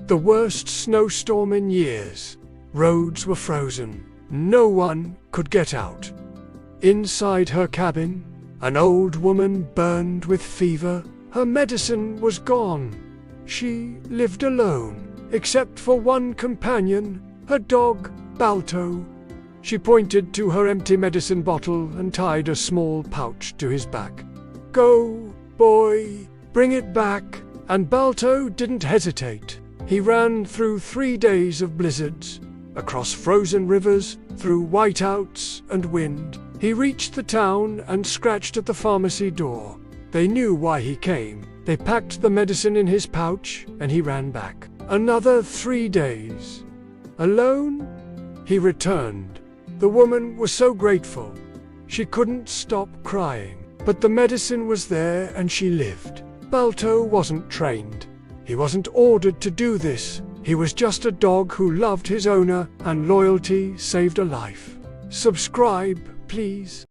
The worst snowstorm in years. Roads were frozen. No one could get out. Inside her cabin, an old woman burned with fever. Her medicine was gone. She lived alone, except for one companion, her dog, Balto. She pointed to her empty medicine bottle and tied a small pouch to his back. "Go, boy, bring it back." And Balto didn't hesitate. He ran through 3 days of blizzards, across frozen rivers, through whiteouts and wind. He reached the town and scratched at the pharmacy door. They knew why he came. They packed the medicine in his pouch, and he ran back. Another 3 days. Alone? He returned. The woman was so grateful. She couldn't stop crying. But the medicine was there and she lived. Balto wasn't trained. He wasn't ordered to do this. He was just a dog who loved his owner, and loyalty saved a life. Subscribe, please.